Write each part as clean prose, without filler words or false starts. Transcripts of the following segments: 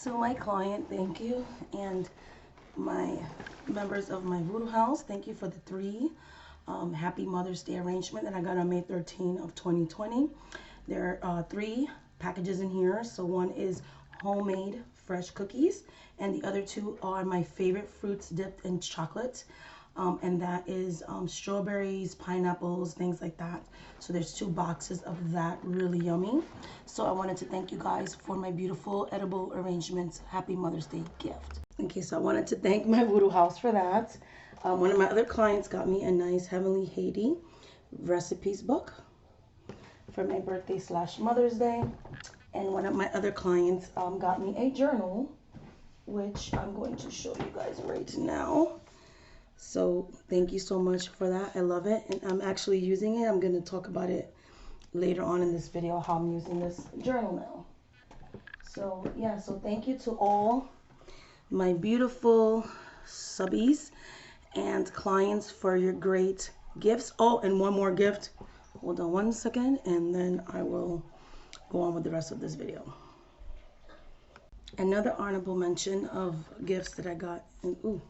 So my client, thank you, and my members of my voodoo house, thank you for the three Happy Mother's Day arrangement that I got on May 13 of 2020. There are three packages in here. So one is homemade fresh cookies, and the other two are my favorite fruits dipped in chocolate. And that is strawberries, pineapples, things like that. So there's two boxes of that, really yummy. So I wanted to thank you guys for my beautiful edible arrangements. Happy Mother's Day gift. Okay, so I wanted to thank my voodoo house for that. One of my other clients got me a nice Heavenly Haiti recipes book for my birthday / Mother's Day. And one of my other clients got me a journal, which I'm going to show you guys right now. So thank you so much for that. I love it, and I'm actually using it. I'm going to talk about it later on in this video, how I'm using this journal now. So yeah, so thank you to all my beautiful subbies and clients for your great gifts. Oh, and one more gift. Hold on one second, and then I will go on with the rest of this video. Another honorable mention of gifts that I got in the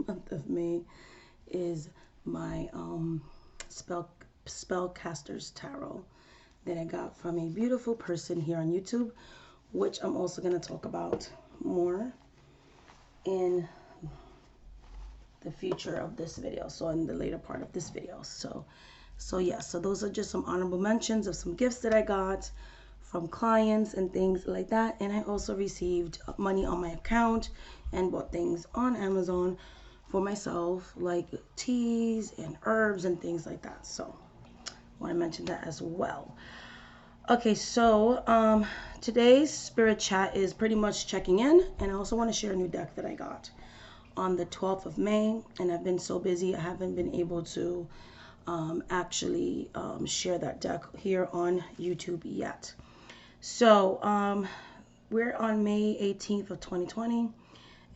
month of May is my Spellcasters Tarot that I got from a beautiful person here on YouTube, which I'm also going to talk about more in the future of this video, so in the later part of this video. So yeah, so those are just some honorable mentions of some gifts that I got from clients and things like that. And I also received money on my account and bought things on Amazon for myself, like teas and herbs and things like that. So I want to mention that as well. Okay, so today's spirit chat is pretty much checking in, and I also want to share a new deck that I got on the 12th of May, and I've been so busy I haven't been able to actually share that deck here on YouTube yet. So we're on May 18th of 2020,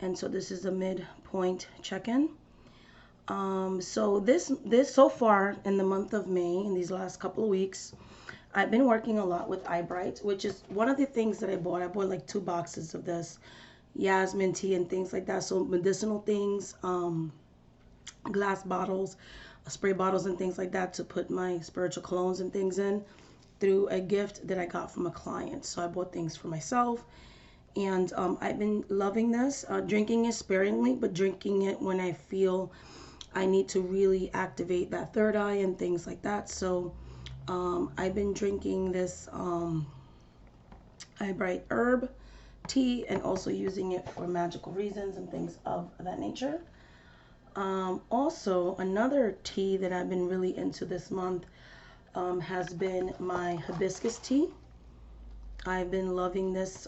and so this is a midpoint check-in. So this so far in the month of May, in these last couple of weeks, I've been working a lot with Eyebright, which is one of the things that I bought. I bought like 2 boxes of this Yasmin tea and things like that. So medicinal things, glass bottles, spray bottles and things like that to put my spiritual colognes and things in through a gift that I got from a client. So I bought things for myself, and I've been loving this, drinking it sparingly, but drinking it when I feel I need to really activate that third eye and things like that. So I've been drinking this Eyebright herb tea and also using it for magical reasons and things of that nature. Also, another tea that I've been really into this month has been my hibiscus tea. I've been loving this,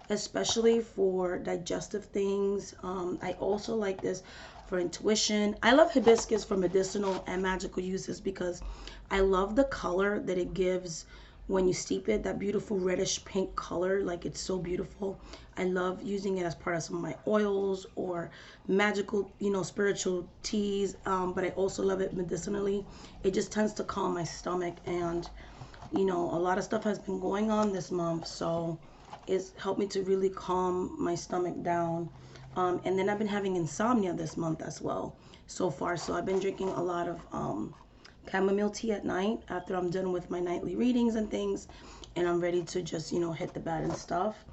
especially for digestive things. I also like this for intuition. I love hibiscus for medicinal and magical uses because I love the color that it gives when you steep it, that beautiful reddish pink color. Like, it's so beautiful. I love using it as part of some of my oils or magical, spiritual teas, but I also love it medicinally. It just tends to calm my stomach, and a lot of stuff has been going on this month, so it's helped me to really calm my stomach down. And then I've been having insomnia this month as well so far, so I've been drinking a lot of chamomile tea at night after I'm done with my nightly readings and things, and I'm ready to just hit the bed and stuff.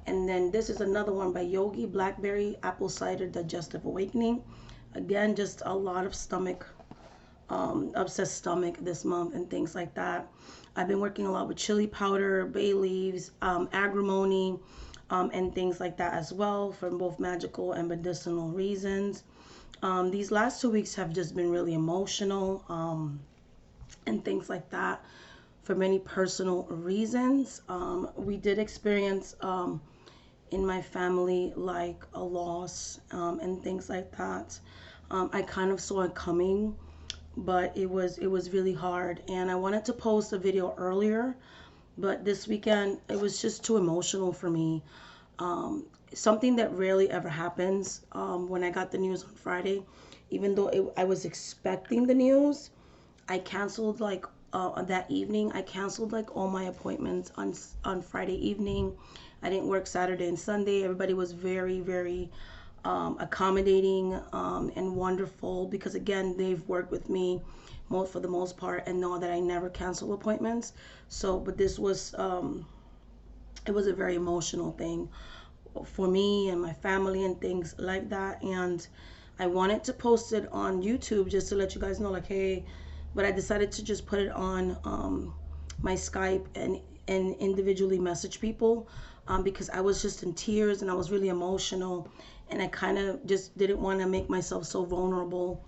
And then this is another one by Yogi, Blackberry Apple Cider Digestive Awakening. Again, just a lot of stomach, upset stomach this month and things like that. I've been working a lot with chili powder, bay leaves, agrimony, and things like that as well, for both magical and medicinal reasons. These last 2 weeks have just been really emotional and things like that for many personal reasons. We did experience in my family like a loss and things like that. I kind of saw it coming, but it was really hard, and I wanted to post a video earlier, but this weekend it was just too emotional for me. Something that rarely ever happens. When I got the news on Friday, even though I was expecting the news, I canceled that evening. I canceled like all my appointments on Friday evening. I didn't work Saturday and Sunday. Everybody was very, very accommodating and wonderful, because again, they've worked with me for the most part and know that I never cancel appointments. So, but this was it was a very emotional thing for me and my family and things like that. And I wanted to post it on YouTube just to let you guys know, like, hey, but I decided to just put it on my Skype and individually message people, because I was just in tears and I was really emotional, and I kind of just didn't want to make myself so vulnerable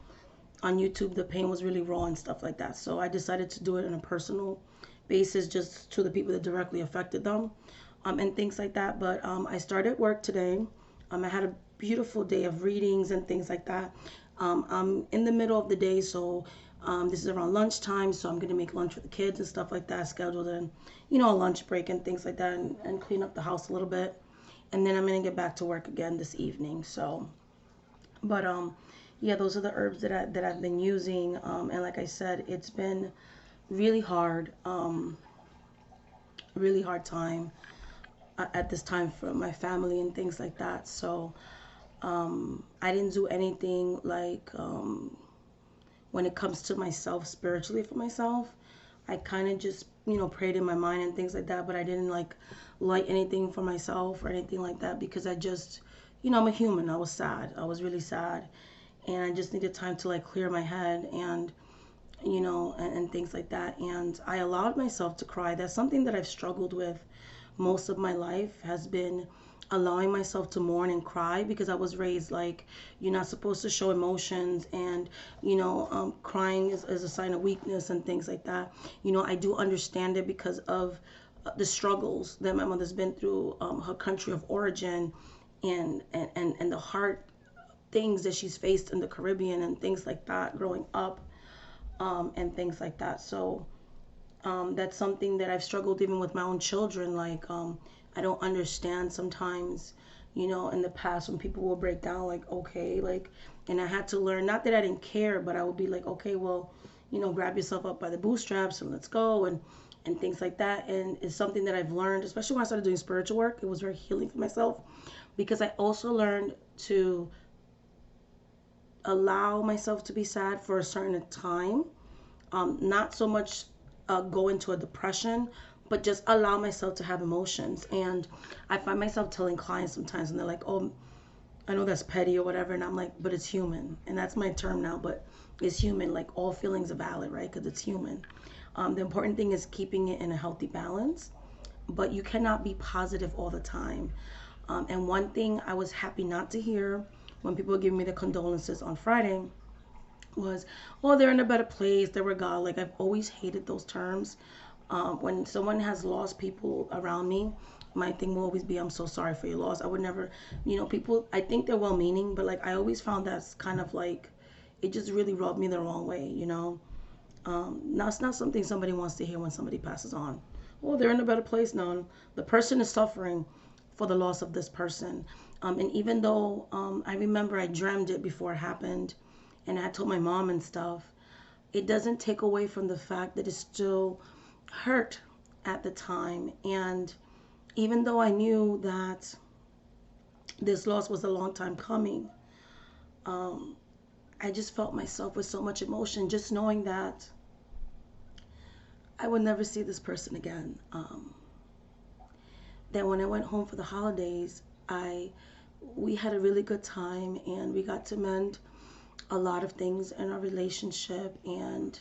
on YouTube. The pain was really raw and stuff like that. So I decided to do it on a personal basis, just to the people that directly affected them, and things like that. But I started work today. I had a beautiful day of readings and things like that. I'm in the middle of the day, so this is around lunchtime, so I'm going to make lunch for the kids and stuff like that, scheduled in, a lunch break and things like that, and clean up the house a little bit. And then I'm going to get back to work again this evening. So, but yeah, those are the herbs that I've been using. And like I said, it's been really hard, really hard time at this time for my family and things like that. So I didn't do anything like when it comes to myself spiritually for myself. I kind of just, prayed in my mind and things like that, but I didn't like light anything for myself or anything like that, because I just, I'm a human. I was sad. I was really sad. And I just needed time to like clear my head and, and things like that. And I allowed myself to cry. That's something that I've struggled with most of my life, has been allowing myself to mourn and cry, because I was raised like you're not supposed to show emotions, and crying is a sign of weakness and things like that. I do understand it because of the struggles that my mother's been through, her country of origin, and the hard things that she's faced in the Caribbean and things like that growing up, and things like that. So that's something that I've struggled even with my own children. Like I don't understand sometimes, in the past when people will break down, like, okay, like, and I had to learn, not that I didn't care, but I would be like, okay, well, grab yourself up by the bootstraps and let's go, and things like that. And it's something that I've learned, especially when I started doing spiritual work. It was very healing for myself, because I also learned to allow myself to be sad for a certain time, not so much go into a depression, but just allow myself to have emotions. And I find myself telling clients sometimes, and they're like, oh, I know that's petty or whatever, and I'm like, but it's human. And that's my term now, but it's human. Like, all feelings are valid, right? Because it's human. The important thing is keeping it in a healthy balance, but you cannot be positive all the time. And one thing I was happy not to hear when people were giving me the condolences on Friday was, oh, they're in a better place, they were God. Like, I've always hated those terms. When someone has lost people around me, my thing will always be, I'm so sorry for your loss. I would never, people, I think they're well-meaning, but like, I always found that's kind of like, it just really rubbed me the wrong way, Now, it's not something somebody wants to hear when somebody passes on. Oh, they're in a better place now. The person is suffering for the loss of this person. And even though I remember I dreamed it before it happened, and I told my mom and stuff, it doesn't take away from the fact that it's still hurt at the time. And even though I knew that this loss was a long time coming, I just felt myself with so much emotion, just knowing that I would never see this person again. That when I went home for the holidays, we had a really good time, and we got to mend a lot of things in our relationship, and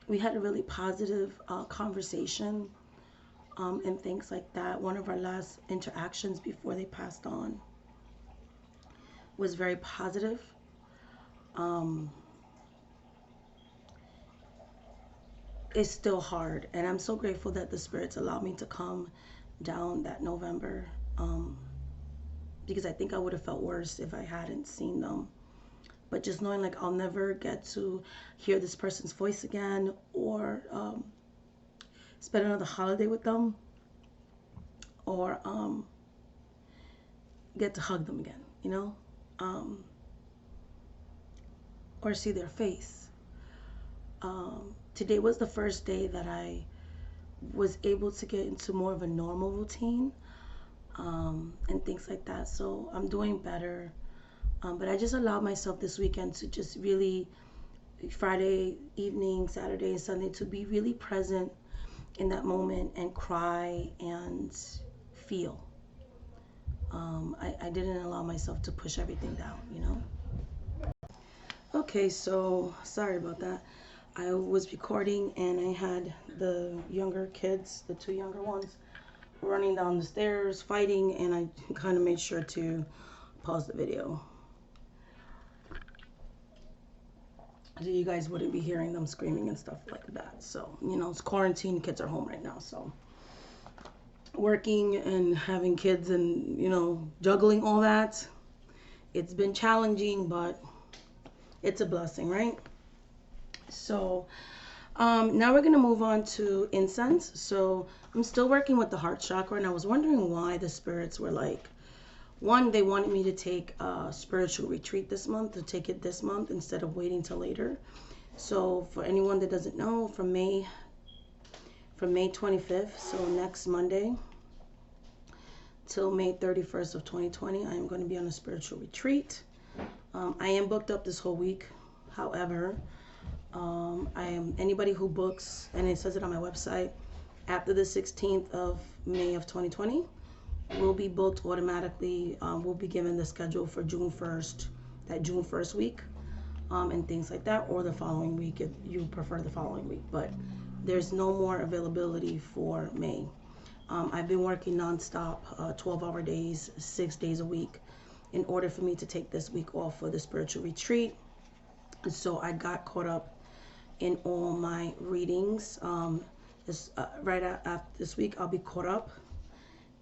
we had a really positive conversation, and things like that. One of our last interactions before they passed on was very positive. It's still hard, and I'm so grateful that the spirits allowed me to come down that November, because I think I would have felt worse if I hadn't seen them. But just knowing like I'll never get to hear this person's voice again, or spend another holiday with them, or get to hug them again, or see their face. Today was the first day that I was able to get into more of a normal routine. and things like that. So I'm doing better. But I just allowed myself this weekend to just really, Friday evening, Saturday, and Sunday, to be really present in that moment and cry and feel. I didn't allow myself to push everything down, you know? Okay, so sorry about that. I was recording and I had the younger kids, the two younger ones, running down the stairs, fighting, and I kind of made sure to pause the video so you guys wouldn't be hearing them screaming and stuff like that. So, you know, it's quarantine, kids are home right now, so working and having kids and, you know, juggling all that, it's been challenging, but it's a blessing, right? So now we're going to move on to incense. So I'm still working with the heart chakra, and I was wondering why the spirits were like, one, they wanted me to take a spiritual retreat this month, to take it this month instead of waiting till later. So for anyone that doesn't know, from May 25th, so next Monday, till May 31st of 2020, I am going to be on a spiritual retreat. I am booked up this whole week. However, I am anybody who books, and it says it on my website, after the 16th of May of 2020, will be booked automatically. Will be given the schedule for June 1st, that June 1st week, and things like that, or the following week if you prefer the following week. But there's no more availability for May. I've been working nonstop, 12-hour days, 6 days a week, in order for me to take this week off for the spiritual retreat. So I got caught up in all my readings. Right after this week, I'll be caught up.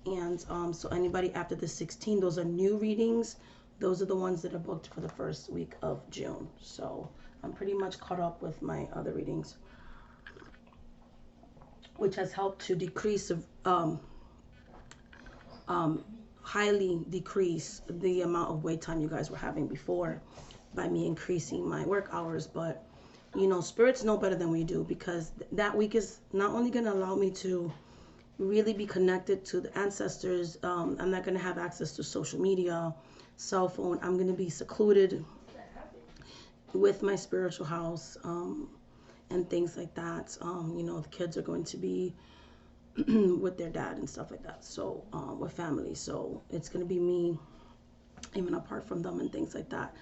And so anybody after the 16, those are new readings. Those are the ones that are booked for the first week of June. So I'm pretty much caught up with my other readings, which has helped to decrease, highly decrease the amount of wait time you guys were having before by me increasing my work hours. But, you know, spirits know better than we do, because that week is not only going to allow me to really be connected to the ancestors. I'm not going to have access to social media, cell phone. I'm going to be secluded with my spiritual house, and things like that. You know, the kids are going to be with their dad and stuff like that. So with family. So it's going to be me, even apart from them and things like that.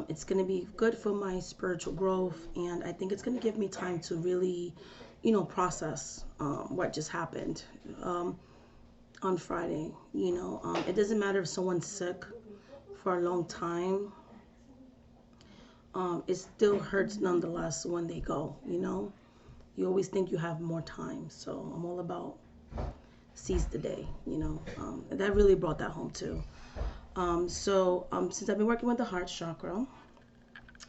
It's going to be good for my spiritual growth, and I think it's going to give me time to really, you know, process what just happened on Friday. You know, it doesn't matter if someone's sick for a long time. It still hurts nonetheless when they go, you know. You always think you have more time. So I'm all about seize the day, you know. And that really brought that home too. Since I've been working with the heart chakra,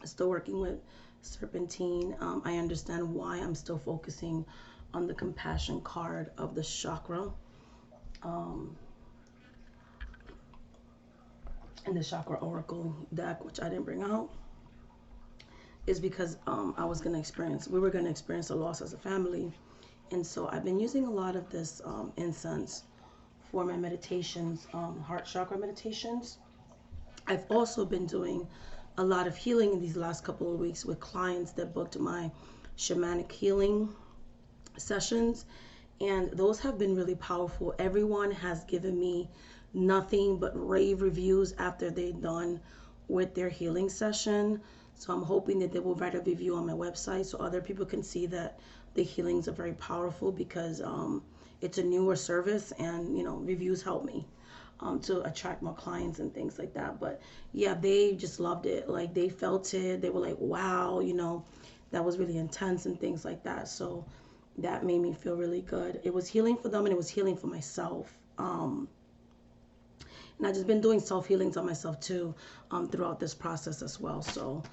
still working with serpentine, I understand why I'm still focusing on the compassion card of the chakra, and the chakra oracle deck, which I didn't bring out, is because we were going to experience a loss as a family. And so I've been using a lot of this incense for my meditations, heart chakra meditations. I've also been doing a lot of healing in these last couple of weeks with clients that booked my shamanic healing sessions, and those have been really powerful. Everyone has given me nothing but rave reviews after they're done with their healing session. So I'm hoping that they will write a review on my website so other people can see that the healings are very powerful, because it's a newer service, and, you know, reviews help me to attract more clients and things like that. But yeah, they just loved it. Like, they felt it. They were like, wow, you know, that was really intense and things like that. So that made me feel really good. It was healing for them, and it was healing for myself. And I've just been doing self-healings on myself too, throughout this process as well. So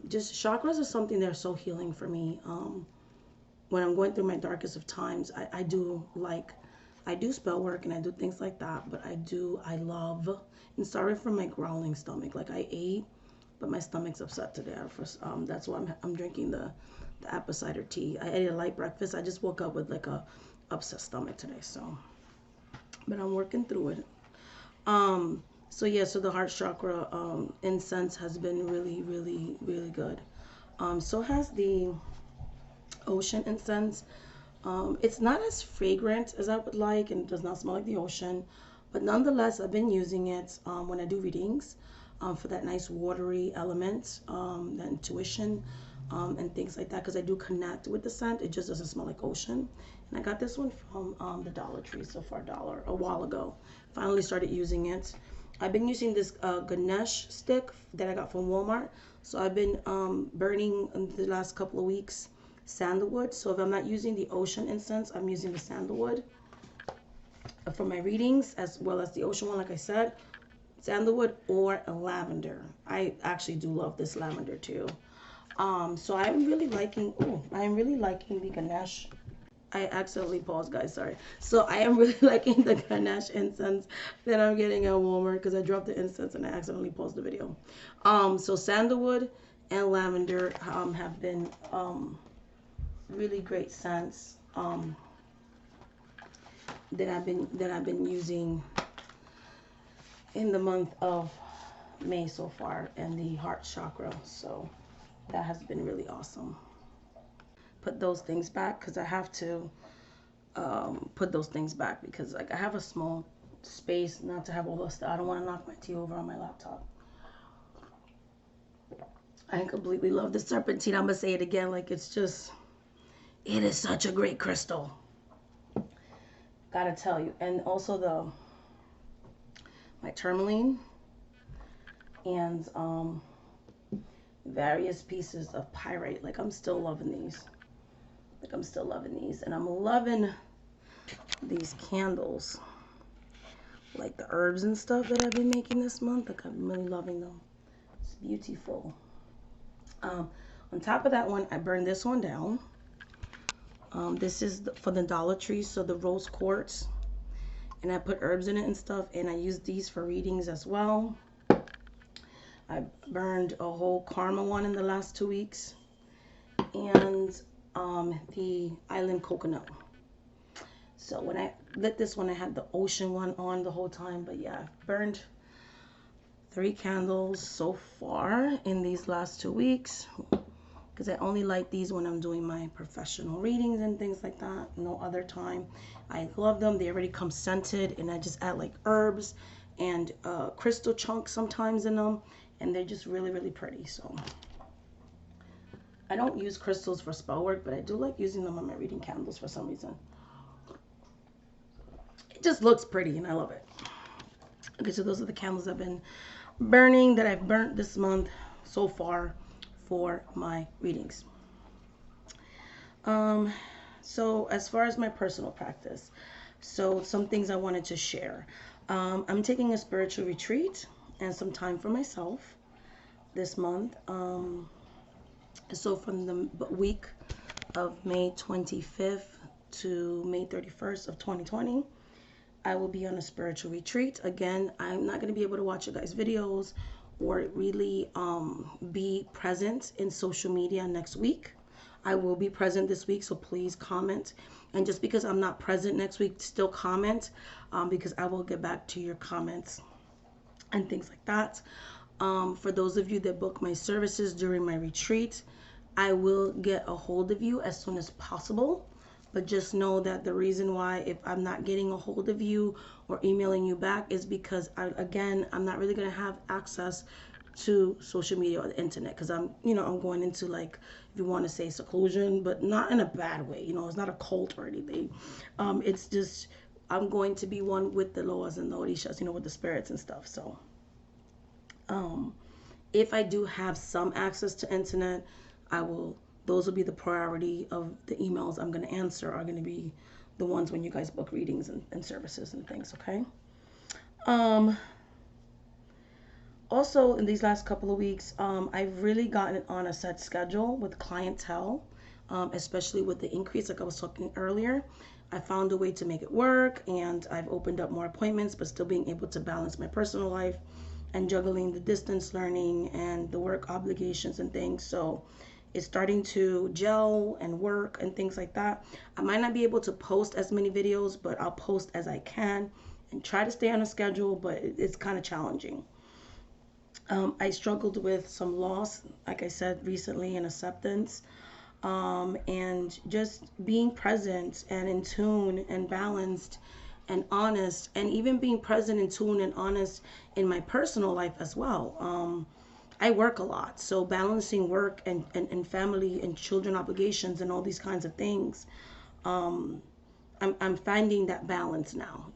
just chakras are something that are so healing for me. When I'm going through my darkest of times, I do spell work and I do things like that, but I love, and sorry for my growling stomach. Like, I ate, but my stomach's upset today. That's why I'm drinking the apple cider tea. I ate a light breakfast. I just woke up with like a upset stomach today. So but I'm working through it. So yeah, so the heart chakra incense has been really, really, really good. So has the ocean incense. It's not as fragrant as I would like, and it does not smell like the ocean, but nonetheless, I've been using it when I do readings for that nice watery element, that intuition, and things like that, because I do connect with the scent. It just doesn't smell like ocean. And I got this one from the Dollar Tree, so for $1 a while ago. Finally started using it. I've been using this Ganesh stick that I got from Walmart. So I've been burning in the last couple of weeks sandalwood. So if I'm not using the ocean incense, I'm using the sandalwood for my readings, as well as the ocean one, like I said, sandalwood or lavender. I actually do love this lavender too. So I'm really liking, I'm really liking the Ganesh. I accidentally paused, guys, sorry. So I am really liking the Ganesh incense that I'm getting at Walmart because I dropped the incense and I accidentally paused the video. So sandalwood and lavender have been really great scents that I've been using in the month of May so far, and the heart chakra. So that has been really awesome. Put those things back because I have to put those things back because like I have a small space not to have all this stuff. I don't want to knock my tea over on my laptop. I completely love the serpentine. I'm gonna say it again, like it is such a great crystal. Gotta tell you. And also my tourmaline and various pieces of pyrite. Like I'm still loving these. And I'm loving these candles, like the herbs and stuff that I've been making this month. Like I'm really loving them. It's beautiful. On top of that one, I burned this one down. This is for the Dollar Tree, so the rose quartz, and I put herbs in it and stuff, and I use these for readings as well. I burned a whole karma one in the last 2 weeks, and the island coconut. So when I lit this one, I had the ocean one on the whole time, but yeah, I've burned 3 candles so far in these last 2 weeks, because I only light these when I'm doing my professional readings and things like that. No other time. I love them. They already come scented, and I just add like herbs and crystal chunks sometimes in them, and they're just really, really pretty. So I don't use crystals for spell work, but I do like using them on my reading candles for some reason. It just looks pretty, and I love it. Okay, so those are the candles I've been burning, that I've burnt this month so far for my readings. So as far as my personal practice, so some things I wanted to share. I'm taking a spiritual retreat and some time for myself this month. So from the week of May 25th to May 31st of 2020, I will be on a spiritual retreat. Again, I'm not going to be able to watch you guys' videos or really be present in social media next week. I will be present this week, so please comment. And just because I'm not present next week, still comment, because I will get back to your comments and things like that. For those of you that book my services during my retreat, I will get a hold of you as soon as possible. But just know that the reason why if I'm not getting a hold of you or emailing you back is because, I'm not really going to have access to social media or the internet, because I'm going into, like, if you want to say seclusion, but not in a bad way. It's not a cult or anything. It's just I'm going to be one with the laws and the orishas, with the spirits and stuff. So if I do have some access to internet, those will be the priority of the emails I'm going to answer, are going to be the ones when you guys book readings and services and things, okay? Also, in these last couple of weeks, I've really gotten on a set schedule with clientele, especially with the increase, like I was talking earlier. I found a way to make it work, and I've opened up more appointments, but still being able to balance my personal life and juggling the distance learning and the work obligations and things. So it's starting to gel and work and things like that. I might not be able to post as many videos, but I'll post as I can and try to stay on a schedule, but it's kind of challenging. I struggled with some loss, like I said recently, and acceptance, and just being present and in tune and balanced and honest, and even being present in tune and honest in my personal life as well. I work a lot, so balancing work and family and children obligations and all these kinds of things. Um, I'm finding that balance now,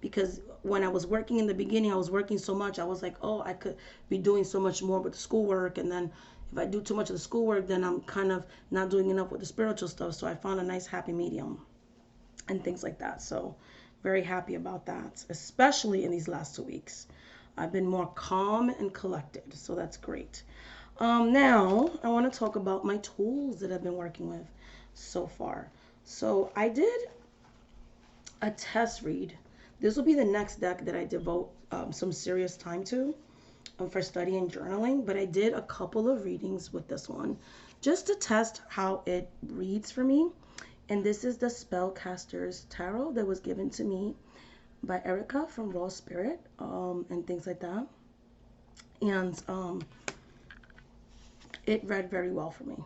because when I was working in the beginning, I was working so much. I was like, oh, I could be doing so much more with the schoolwork. And then if I do too much of the schoolwork, then I'm kind of not doing enough with the spiritual stuff. So I found a nice happy medium and things like that. So very happy about that, especially in these last 2 weeks. I've been more calm and collected. So that's great. Now I want to talk about my tools that I've been working with so far. So I did a test read. This will be the next deck that I devote some serious time to for study and journaling. But I did a couple of readings with this one just to test how it reads for me. And this is the Spellcaster's Tarot that was given to me by Erica from Raw Spirit and things like that. And it read very well for me.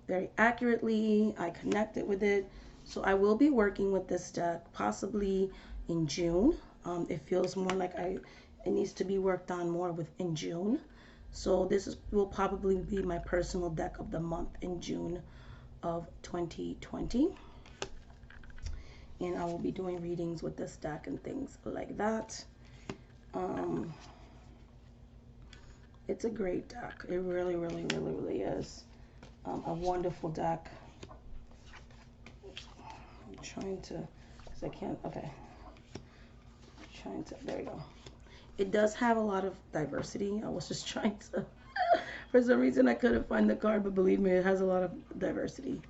Very accurately. I connected with it. So I will be working with this deck possibly in June. It feels more like it needs to be worked on more in June. So will probably be my personal deck of the month in June of 2020. And I will be doing readings with this deck and things like that. It's a great deck. It really, really, really, really is. A wonderful deck. I'm trying to, because I can't, okay. There we go. It does have a lot of diversity. I was just trying to, for some reason I couldn't find the card, but believe me, it has a lot of diversity.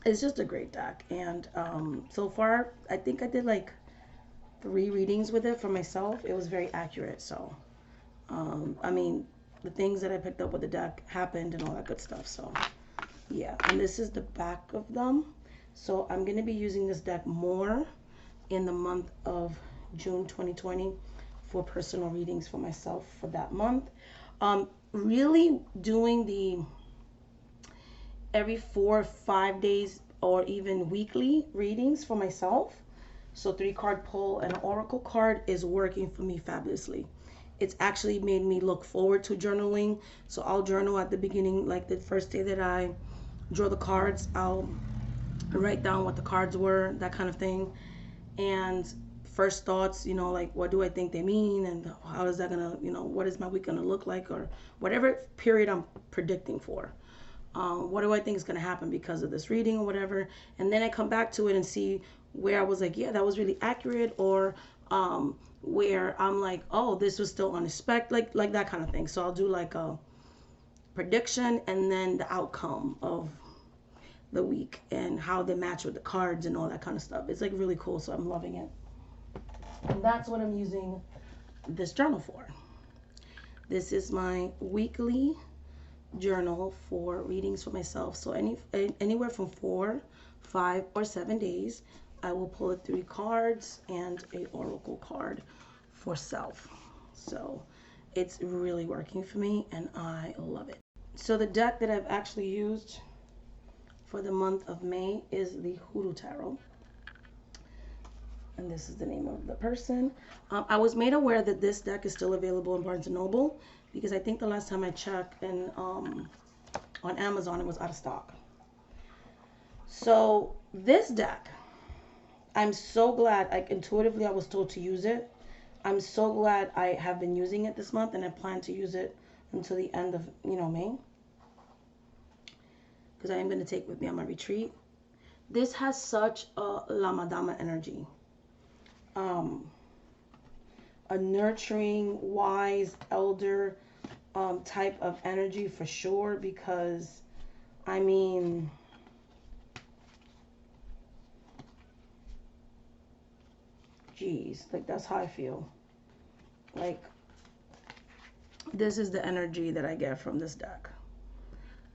It's just a great deck. And so far, I think I did like 3 readings with it for myself. It was very accurate. So, I mean, the things that I picked up with the deck happened and all that good stuff. So yeah, and this is the back of them. So I'm going to be using this deck more in the month of June 2020 for personal readings for myself for that month. Really doing the every 4 or 5 days or even weekly readings for myself. So 3-card pull and an oracle card is working for me fabulously. It's actually made me look forward to journaling. So I'll journal at the beginning, like the first day that I draw the cards, I'll write down what the cards were, that kind of thing. And first thoughts, like what do I think they mean, and how is that gonna, what is my week gonna look like, or whatever period I'm predicting for. What do I think is gonna happen because of this reading or whatever. And then I come back to it and see where I was like, yeah, that was really accurate, or where I'm like, oh, this was still unexpected, like that kind of thing. So I'll do like a prediction and then the outcome of the week and how they match with the cards and all that kind of stuff. It's like really cool, so I'm loving it. And that's what I'm using this journal for. This is my weekly journal for readings for myself. So anywhere from 4, 5, or 7 days, I will pull 3 cards and an oracle card for self. So it's really working for me and I love it. So the deck that I've actually used for the month of May is the Hoodoo Tarot. And this is the name of the person. I was made aware that this deck is still available in Barnes & Noble because I think the last time I checked on Amazon, it was out of stock. So this deck, I'm so glad, like intuitively I was told to use it. I'm so glad I have been using it this month, and I plan to use it until the end of, May. Because I am going to take with me on my retreat. This has such a La Madama energy. A nurturing, wise, elder type of energy for sure, because, I mean, geez, like that's how I feel. Like, this is the energy that I get from this deck.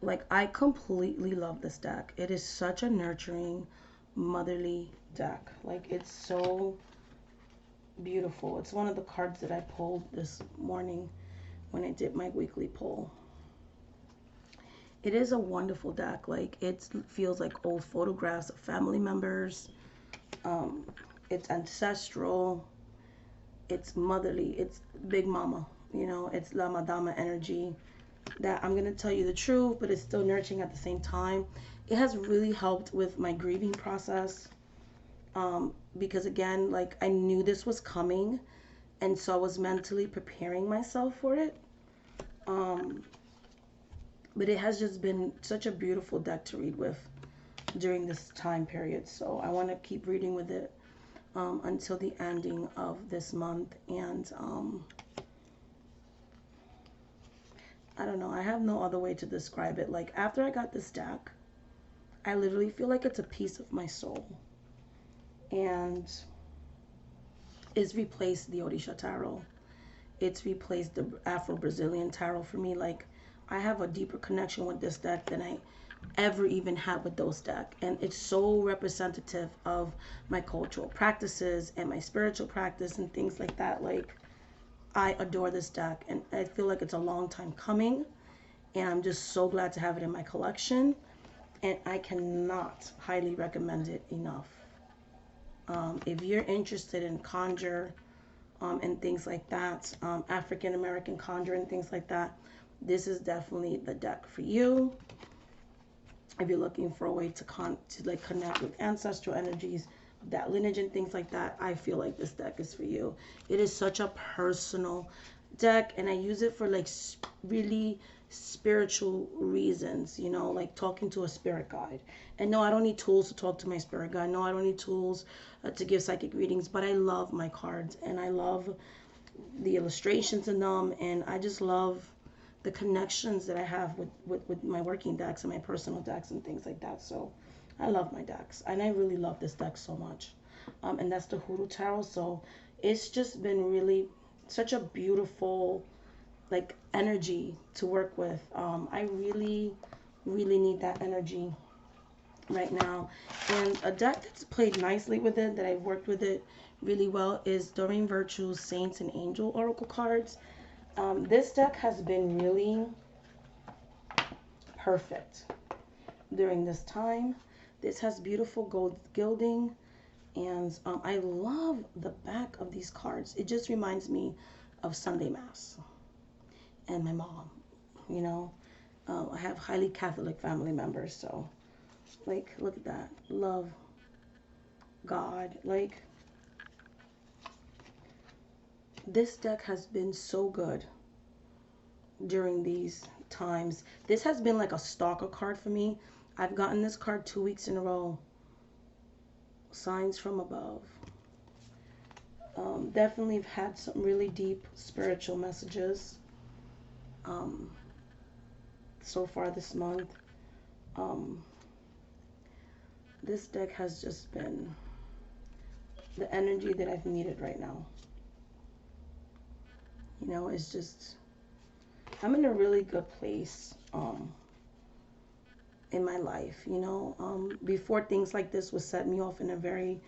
Like, I completely love this deck. It is such a nurturing, motherly deck. Like, it's so beautiful. It's one of the cards that I pulled this morning when I did my weekly pull. It is a wonderful deck. Like, it feels like old photographs of family members. It's ancestral. It's motherly. It's Big Mama. You know, it's La Madama energy. That I'm going to tell you the truth, but it's still nurturing at the same time. It has really helped with my grieving process. Because again, like, I knew this was coming, and so I was mentally preparing myself for it. But it has just been such a beautiful deck to read with during this time period. So I want to keep reading with it until the ending of this month. And I don't know. I have no other way to describe it. Like, after I got this deck, I literally feel like it's a piece of my soul. And it's replaced the Orisha Tarot. It's replaced the Afro-Brazilian Tarot for me. Like, I have a deeper connection with this deck than I ever even had with those decks. And it's so representative of my cultural practices and my spiritual practice and things like that. Like, I adore this deck, and I feel like it's a long time coming. And I'm just so glad to have it in my collection. And I cannot highly recommend it enough. If you're interested in conjure and things like that, African American conjure and things like that, this is definitely the deck for you. If you're looking for a way to like connect with ancestral energies, that lineage and things like that, I feel like this deck is for you. It is such a personal deck, and I use it for like really spiritual reasons, you know, like talking to a spirit guide. And no, I don't need tools to talk to my spirit guide. No, I don't need tools to give psychic readings, but I love my cards, and I love the illustrations in them, and I just love the connections that I have with my working decks and my personal decks and things like that. So I love my decks, and I really love this deck so much. And that's the Hoodoo Tarot. So it's just been really such a beautiful like energy to work with. I really need that energy right now. And a deck that's played nicely with it, that I've worked with it really well, is Doreen Virtue's Saints and Angel Oracle cards. This deck has been really perfect during this time. This has beautiful gold gilding, and I love the back of these cards. It just reminds me of Sunday Mass and my mom. You know, I have highly Catholic family members, so like, look at that. Love God. Like, this deck has been so good during these times. This has been like a stalker card for me. I've gotten this card 2 weeks in a row. Signs from above. Definitely have had some really deep spiritual messages so far this month. This deck has just been the energy that I've needed right now. You know, it's just, I'm in a really good place in my life, you know. Before, things like this would set me off in a very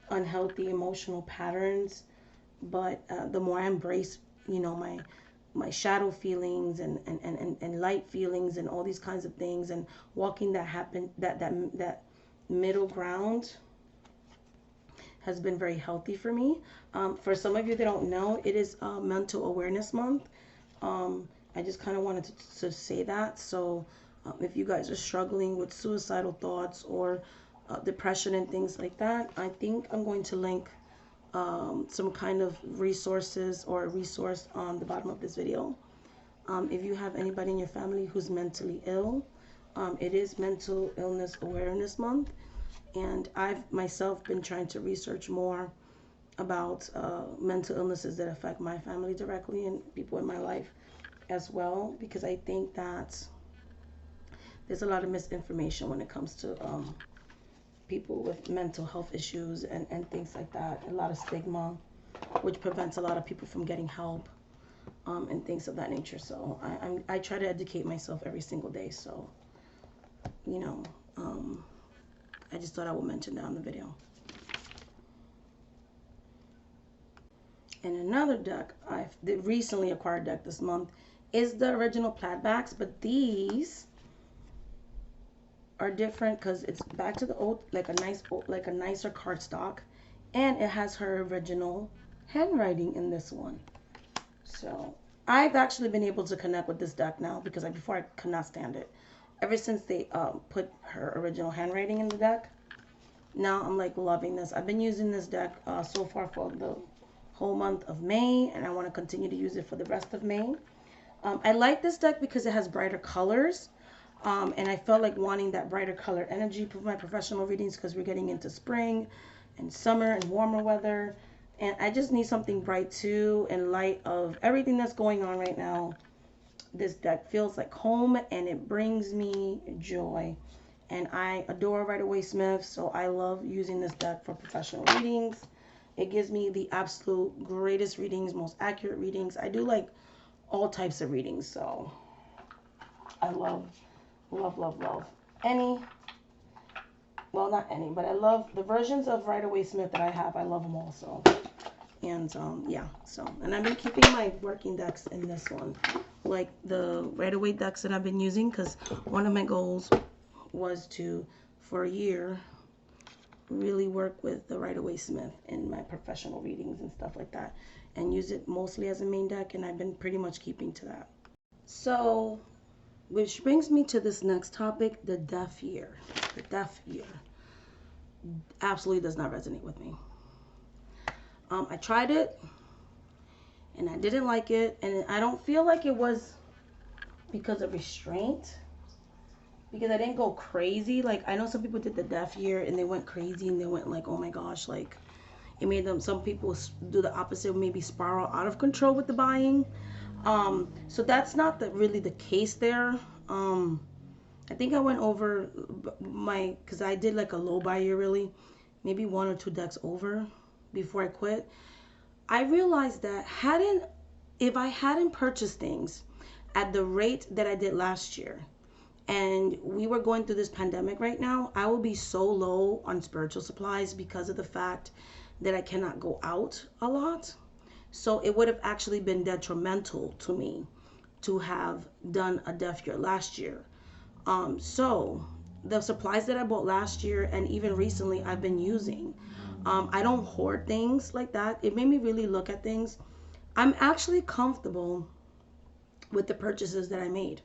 unhealthy emotional patterns, but the more I embrace, you know, my shadow feelings and light feelings and all these kinds of things, and walking that middle ground has been very healthy for me. For some of you that don't know, it is Mental Awareness Month. I just kind of wanted to say that. So if you guys are struggling with suicidal thoughts or depression and things like that, I think I'm going to link some kind of resources or a resource on the bottom of this video. If you have anybody in your family who's mentally ill, it is Mental Illness Awareness Month, and I've myself been trying to research more about mental illnesses that affect my family directly and people in my life as well, because I think that there's a lot of misinformation when it comes to people with mental health issues and things like that. A lot of stigma, which prevents a lot of people from getting help and things of that nature. So I try to educate myself every single day. So, you know, I just thought I would mention that on the video. And another deck, the recently acquired deck this month, is the original plaid backs, but these are different because it's back to the old, like a nicer cardstock, and it has her original handwriting in this one. So I've actually been able to connect with this deck now because before I could not stand it. Ever since they put her original handwriting in the deck, now I'm like loving this. I've been using this deck so far for the whole month of May, and I want to continue to use it for the rest of May. I like this deck because it has brighter colors, and I felt like wanting that brighter color energy for my professional readings because we're getting into spring and summer and warmer weather, and I just need something bright too in light of everything that's going on right now. This deck feels like home, and it brings me joy, and I adore Rider-Waite-Smith, so I love using this deck for professional readings. It gives me the absolute greatest readings, most accurate readings. I do like all types of readings, so I love any, well, not any, but I love the versions of Rider-Waite-Smith that I have. I love them all. So, and yeah, so, and I've been keeping my working decks in this one, like the Rider-Waite decks that I've been using, because one of my goals was to, for a year, really work with the Rider-Waite-Smith in my professional readings and stuff like that, and use it mostly as a main deck, and I've been pretty much keeping to that. So, which brings me to this next topic, the deaf year. The deaf year absolutely does not resonate with me. I tried it, and I didn't like it, and I don't feel like it was because of restraint, because I didn't go crazy. Like, I know some people did the deaf year, and they went crazy, and they went like, oh my gosh, like, it made them, some people do the opposite, maybe spiral out of control with the buying. So that's not really the case there. I think I went over because I did like a low buy year, really, maybe 1 or 2 decks over before I quit. I realized that if I hadn't purchased things at the rate that I did last year, and we were going through this pandemic right now, I will be so low on spiritual supplies because of the fact that I cannot go out a lot. So it would have actually been detrimental to me to have done a deaf year last year. So the supplies that I bought last year and even recently I've been using. I don't hoard things like that. It made me really look at things. I'm actually comfortable with the purchases that I made.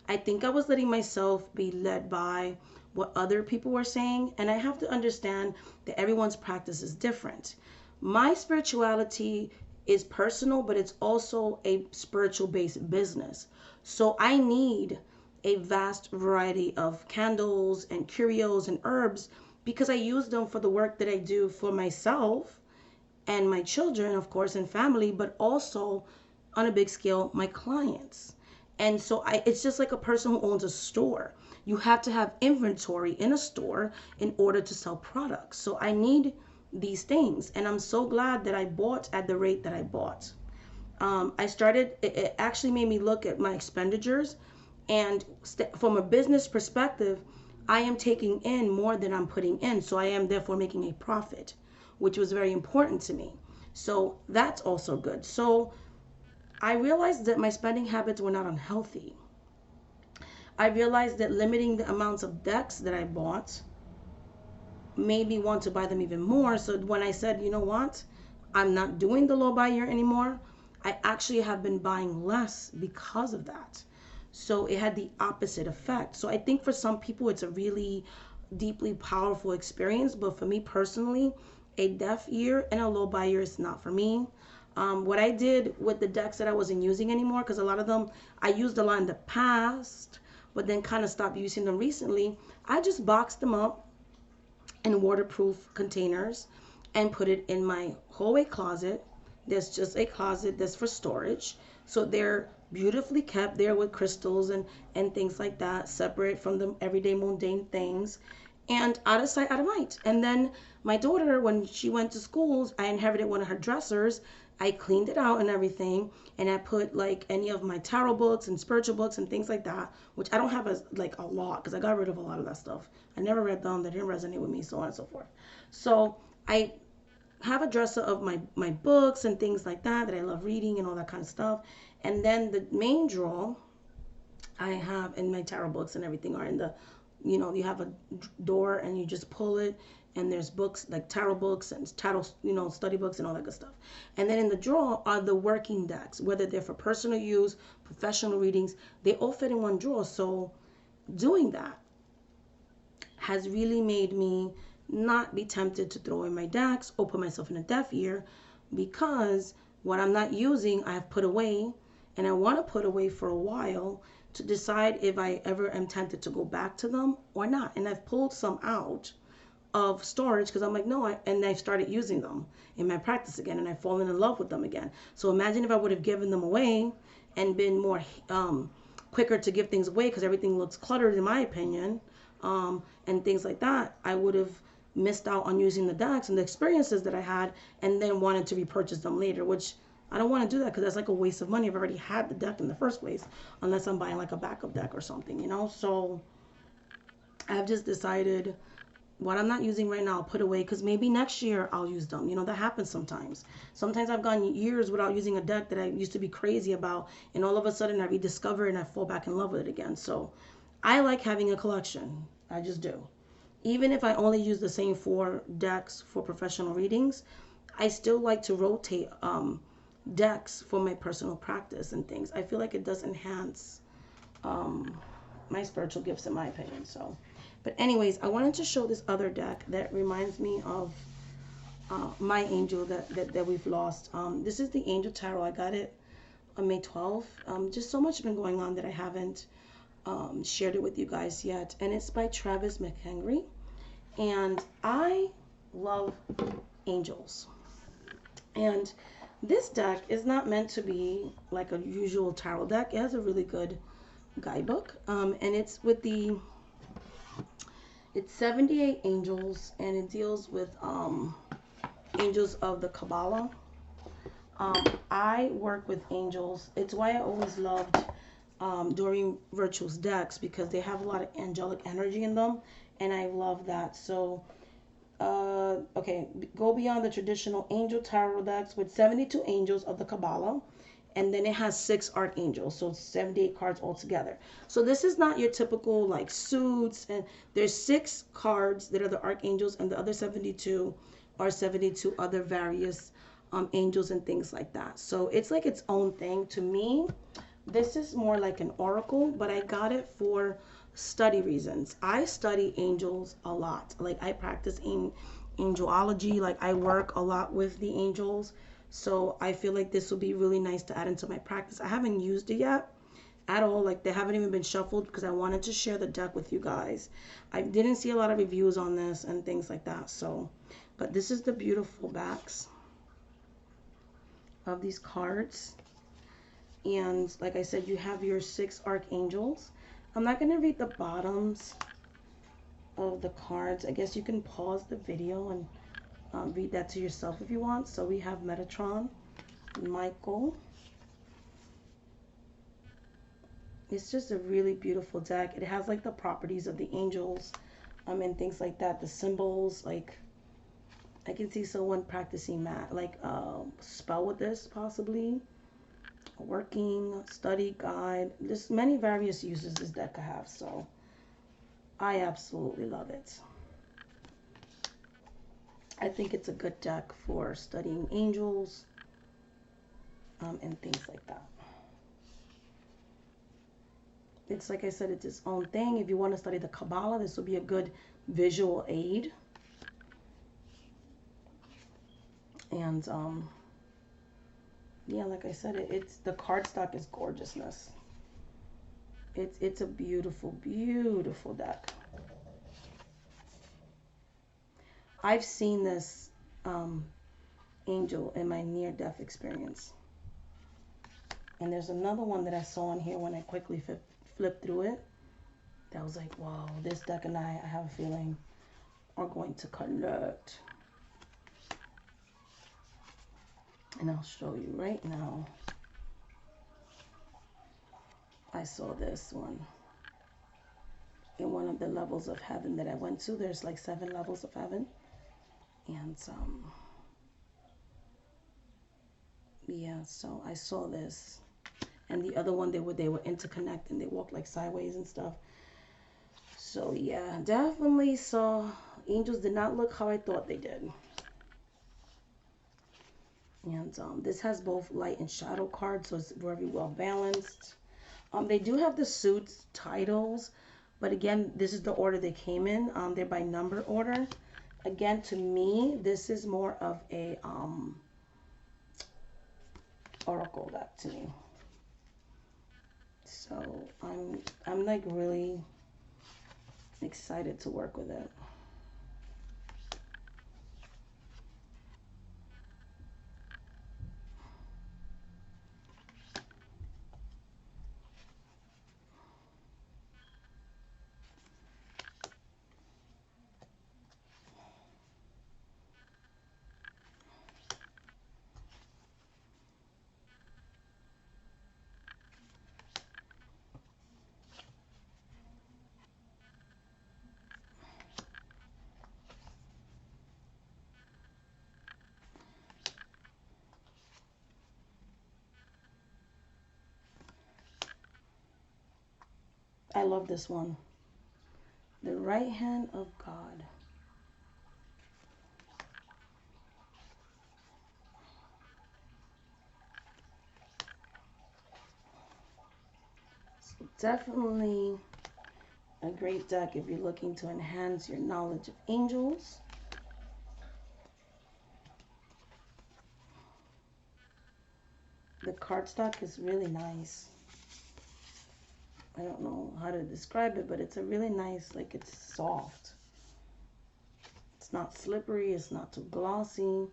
I think I was letting myself be led by what other people were saying, and I have to understand that everyone's practice is different. My spirituality is personal, but it's also a spiritual based business. So I need a vast variety of candles and curios and herbs because I use them for the work that I do for myself and my children, of course, and family, but also on a big scale, my clients. And so it's just like a person who owns a store. You have to have inventory in a store in order to sell products. So I need these things. And I'm so glad that I bought at the rate that I bought. It actually made me look at my expenditures. And from a business perspective, I am taking in more than I'm putting in. So I am therefore making a profit, which was very important to me. So that's also good. So I realized that my spending habits were not unhealthy. I realized that limiting the amounts of decks that I bought made me want to buy them even more. So when I said, you know what, I'm not doing the low buy year anymore, I actually have been buying less because of that. So it had the opposite effect. So I think for some people it's a really deeply powerful experience, but for me personally, a deaf year and a low buy year is not for me. What I did with the decks that I wasn't using anymore, because a lot of them I used a lot in the past, but then kind of stopped using them recently, I just boxed them up in waterproof containers and put it in my hallway closet. There's just a closet that's for storage. So they're beautifully kept there with crystals and things like that, separate from the everyday mundane things. and out of sight, out of mind. And then my daughter, when she went to schools, I inherited one of her dressers. I cleaned it out and everything, and I put like any of my tarot books and spiritual books and things like that, which I don't have as like a lot because I got rid of a lot of that stuff. I never read them; they didn't resonate with me, so on and so forth. So I have a dresser of my books and things like that I love reading and all that kind of stuff. And then the main drawer I have, and my tarot books and everything are in the, you have a door and you just pull it, and there's books like tarot books and tarot, study books and all that good stuff. And then in the drawer are the working decks, whether they're for personal use, professional readings, they all fit in one drawer. So doing that has really made me not be tempted to throw in my decks or put myself in a deaf ear, because what I'm not using, I have put away, and I want to put away for a while to decide if I ever am tempted to go back to them or not. And I've pulled some out of storage because I'm like, no, and I've started using them in my practice again, and I've fallen in love with them again. So imagine if I would have given them away and been more quicker to give things away because everything looks cluttered in my opinion, and things like that. I would have missed out on using the decks and the experiences that I had, and then wanted to repurchase them later, which I don't want to do that because that's like a waste of money. I've already had the deck in the first place, unless I'm buying like a backup deck or something. So I've just decided what I'm not using right now, I'll put away, because maybe next year I'll use them. That happens sometimes. Sometimes I've gone years without using a deck that I used to be crazy about, and all of a sudden I rediscover it and I fall back in love with it again. So I like having a collection. I just do. Even if I only use the same 4 decks for professional readings, I still like to rotate decks for my personal practice and things. I feel like it does enhance my spiritual gifts, in my opinion. So, but anyways, I wanted to show this other deck that reminds me of my angel that we've lost. This is the Angel Tarot. I got it on May 12th. Just so much been going on that I haven't shared it with you guys yet. And it's by Travis McHenry. And I love angels. And this deck is not meant to be like a usual tarot deck. It has a really good guidebook. And it's it's 78 angels, and it deals with angels of the Kabbalah. I work with angels. It's why I always loved Doreen Virtue's decks, because they have a lot of angelic energy in them, and I love that. So okay, go beyond the traditional angel tarot decks with 72 angels of the Kabbalah, and then it has 6 archangels, so 78 cards altogether. So this is not your typical like suits, and there's 6 cards that are the archangels, and the other 72 are 72 other various angels and things like that. So it's like its own thing. To me, this is more like an oracle, but I got it for study reasons. I study angels a lot. Like I practice in angelology. Like I work a lot with the angels. So I feel like this will be really nice to add into my practice. I haven't used it yet at all. Like they haven't even been shuffled, because I wanted to share the deck with you guys. I didn't see a lot of reviews on this and things like that. So, but this is the beautiful backs of these cards. And like I said, you have your 6 archangels. I'm not going to read the bottoms of the cards. I guess you can pause the video and read that to yourself if you want. So we have Metatron, Michael. It's just a really beautiful deck. It has like the properties of the angels and things like that. The symbols, like I can see someone practicing like spell with this, possibly working study guide. There's many various uses this deck could have, so I absolutely love it. I think it's a good deck for studying angels and things like that. It's like I said, it's its own thing. If you want to study the Kabbalah, this will be a good visual aid. And yeah, like I said, it's the cardstock is gorgeousness. It's a beautiful, beautiful deck. I've seen this angel in my near-death experience. And there's another one that I saw in here when I quickly flipped through it. That was like, wow, this deck and I have a feeling are going to connect. And I'll show you right now. I saw this one in one of the levels of heaven that I went to. There's like 7 levels of heaven. And yeah, so I saw this. And the other one, they were interconnected, and they walked like sideways and stuff. So yeah, definitely saw angels did not look how I thought they did. And this has both light and shadow cards, so it's very well balanced. They do have the suits titles, but again, this is the order they came in. They're by number order. Again, to me, this is more of a oracle deck to me. So I'm like really excited to work with it. I love this one. The right hand of God. So definitely a great deck if you're looking to enhance your knowledge of angels. The cardstock is really nice. I don't know how to describe it, but it's a really nice, like it's soft. It's not slippery, it's not too glossy.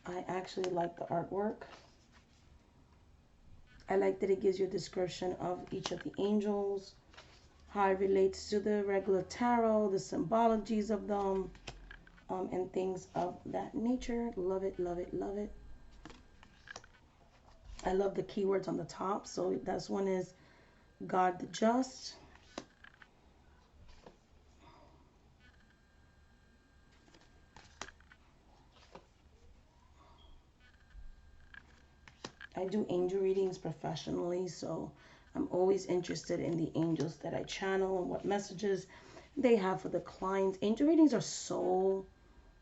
I actually like the artwork. I like that it gives you a description of each of the angels, how it relates to the regular tarot, the symbologies of them, and things of that nature. Love it, love it, love it. I love the keywords on the top. So this one is God the Just. I do angel readings professionally, so I'm always interested in the angels that I channel and what messages they have for the clients. Angel readings are so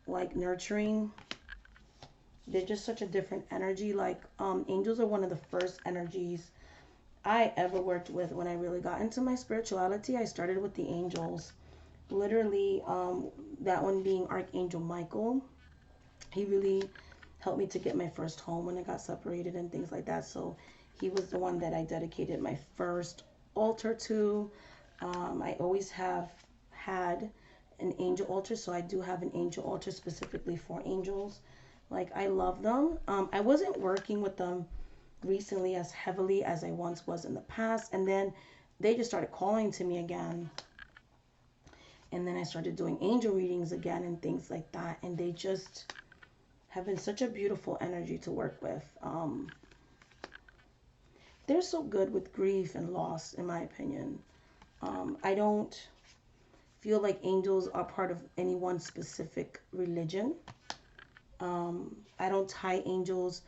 like nurturing. They're just such a different energy. Like angels are one of the first energies I ever worked with. When I really got into my spirituality, I started with the angels. Literally, that one being Archangel Michael. He really helped me to get my first home when I got separated and things like that. So he was the one that I dedicated my first altar to. I always have had an angel altar, so I do have an angel altar specifically for angels. Like, I love them. I wasn't working with them recently as heavily as I once was in the past, and then they just started calling to me again, and then I started doing angel readings again and things like that, and they just have been such a beautiful energy to work with. They're so good with grief and loss, in my opinion. I don't feel like angels are part of any one specific religion. I don't tie angels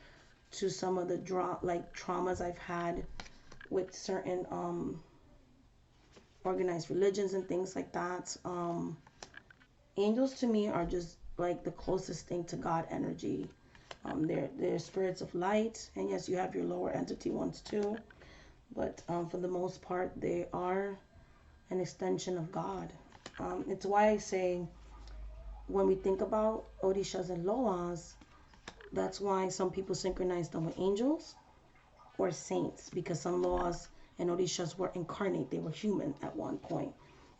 to some of the traumas I've had with certain organized religions and things like that. Angels to me are just like the closest thing to God energy. They're spirits of light, and yes, you have your lower entity ones too, but for the most part, they are an extension of God. It's why I say when we think about Orishas and Loas, that's why some people synchronize them with angels or saints, because some Loas and Orishas were incarnate. They were human at one point.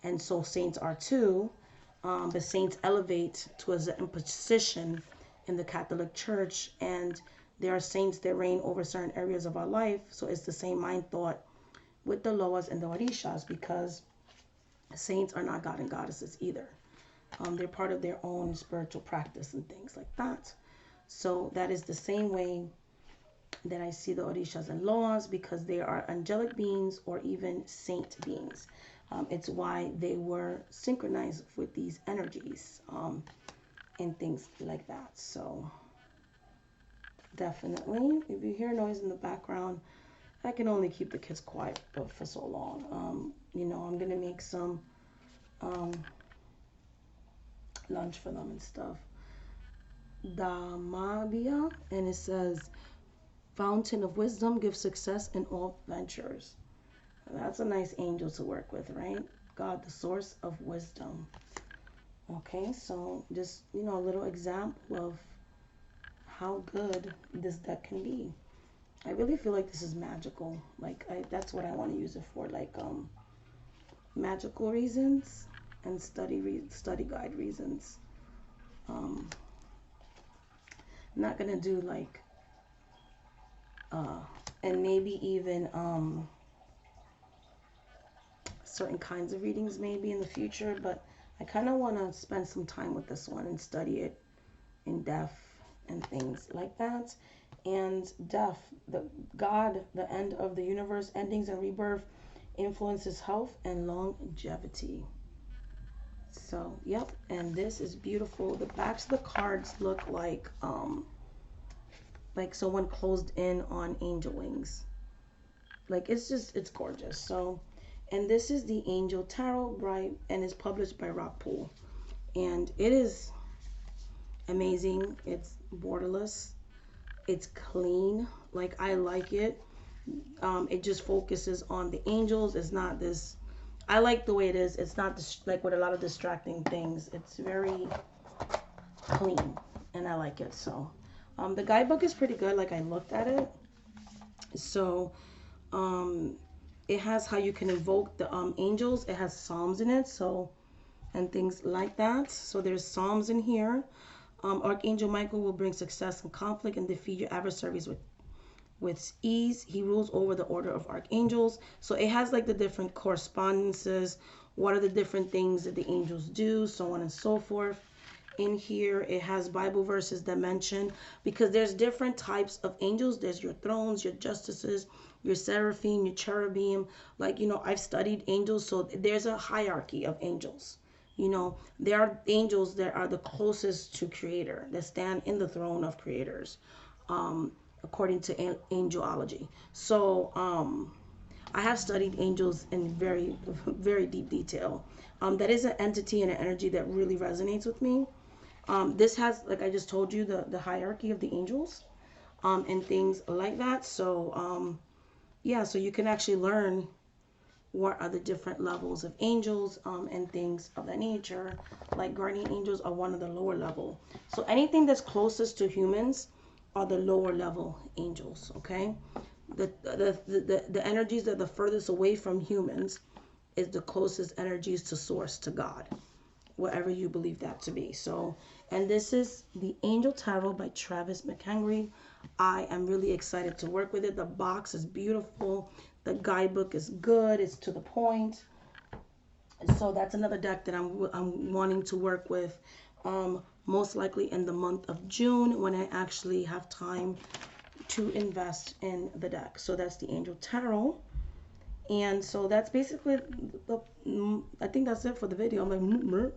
And so saints are too, but saints elevate to a certain position in the Catholic Church, and there are saints that reign over certain areas of our life. So it's the same mind thought with the Loas and the Orishas, because saints are not God and goddesses either. They're part of their own spiritual practice and things like that. So that is the same way that I see the Orishas and Loas, because they are angelic beings or even saint beings. It's why they were synchronized with these energies and things like that. So definitely, if you hear noise in the background, I can only keep the kids quiet for so long. I'm gonna make some lunch for them and stuff. Damabia, and it says, Fountain of wisdom gives success in all ventures. That's a nice angel to work with, right? God, the source of wisdom. Okay, so just, a little example of how good this deck can be. I really feel like this is magical. Like, that's what I want to use it for, like magical reasons and study guide reasons. I'm not gonna do like and maybe even certain kinds of readings maybe in the future, but I kind of want to spend some time with this one and study it in depth and things like that. And death, the God, the end of the universe, endings and rebirth, influences health and longevity. So, yep, and this is beautiful. The backs of the cards look like someone closed in on angel wings. Like, it's gorgeous. So, and this is the Angel Tarot, Bright, and it's published by Rockpool. And it is amazing. It's borderless. It's clean. Like, I like it. It just focuses on the angels. It's not this. I like the way it is. It's not like with a lot of distracting things. It's very clean, and I like it. So, the guidebook is pretty good. Like, I looked at it. So, it has how you can invoke the angels. It has psalms in it, so, and things like that. So there's psalms in here. Archangel Michael will bring success and conflict and defeat your adversaries with ease. He rules over the order of archangels. So it has like the different correspondences. What are the different things that the angels do, so on and so forth. In here, it has Bible verses that mention, because there's different types of angels. There's your thrones, your justices, your seraphim, your cherubim. Like, I've studied angels, so there's a hierarchy of angels. There are angels that are the closest to creator, that stand in the throne of creators, according to angelology. So I have studied angels in very, very deep detail. That is an entity and an energy that really resonates with me. This has, like I just told you, the hierarchy of the angels, and things like that. So, yeah, so you can actually learn what are the different levels of angels, and things of that nature. Like guardian angels are one of the lower level. So anything that's closest to humans are the lower level angels, okay? The energies that are the furthest away from humans is the closest energies to source, to God, whatever you believe that to be. So, and this is the Angel Tarot by Travis McHenry. I am really excited to work with it. The box is beautiful. The guidebook is good. It's to the point. So that's another deck that I'm wanting to work with, most likely in the month of June, when I actually have time to invest in the deck. So that's the Angel Tarot. And so that's basically I think that's it for the video. I'm like,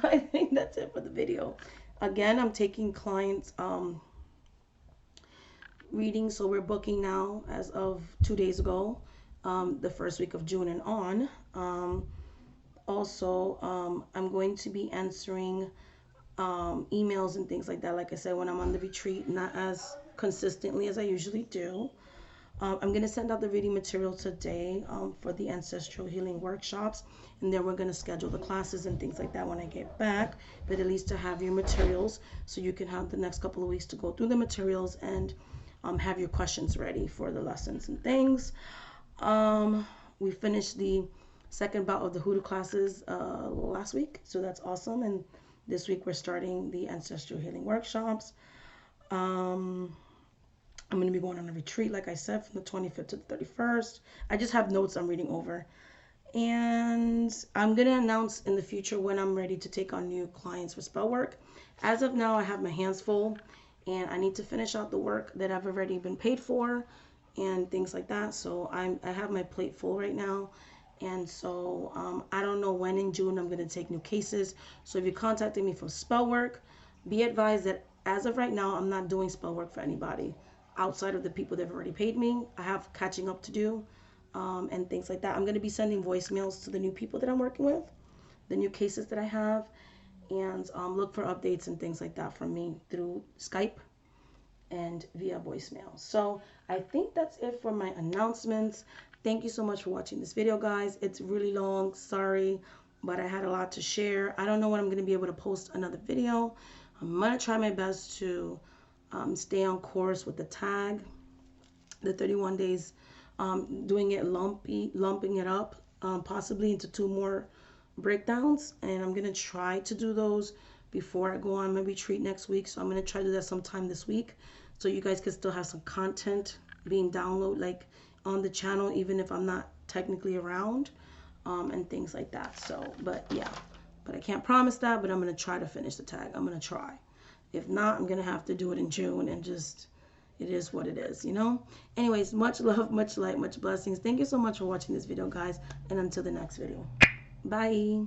I think that's it for the video. Again, I'm taking clients readings, so we're booking now as of 2 days ago, the first week of June and on. Also, I'm going to be answering emails and things like that, like I said, when I'm on the retreat, not as consistently as I usually do. I'm going to send out the reading material today for the ancestral healing workshops, and then we're going to schedule the classes and things like that when I get back, but at least to have your materials so you can have the next couple of weeks to go through the materials and have your questions ready for the lessons and things. We finished the second bout of the hoodoo classes last week, so that's awesome, and this week we're starting the ancestral healing workshops. I'm going to be going on a retreat, like I said, from the 25th to the 31st. I just have notes I'm reading over. And I'm going to announce in the future when I'm ready to take on new clients for spell work. As of now, I have my hands full, and I need to finish out the work that I've already been paid for and things like that. So I have my plate full right now. And so I don't know when in June I'm going to take new cases. So if you're contacting me for spell work, be advised that as of right now, I'm not doing spell work for anybody outside of the people that have already paid me. I have catching up to do and things like that. I'm going to be sending voicemails to the new people that I'm working with, the new cases that I have, and look for updates and things like that from me through Skype and via voicemail. So I think that's it for my announcements. Thank you so much for watching this video, guys. It's really long, sorry, but I had a lot to share. I don't know when I'm going to be able to post another video. I'm going to try my best to stay on course with the tag, the 31 days, doing it lumping it up, possibly into 2 more breakdowns. And I'm going to try to do those before I go on my retreat next week. So I'm going to try to do that sometime this week, so you guys can still have some content being downloaded like on the channel, even if I'm not technically around, and things like that. So, but yeah, but I can't promise that, but I'm going to try to finish the tag. I'm going to try. If not, I'm going to have to do it in June, and just, it is what it is, you know? Anyways, much love, much light, much blessings. Thank you so much for watching this video, guys, and until the next video. Bye.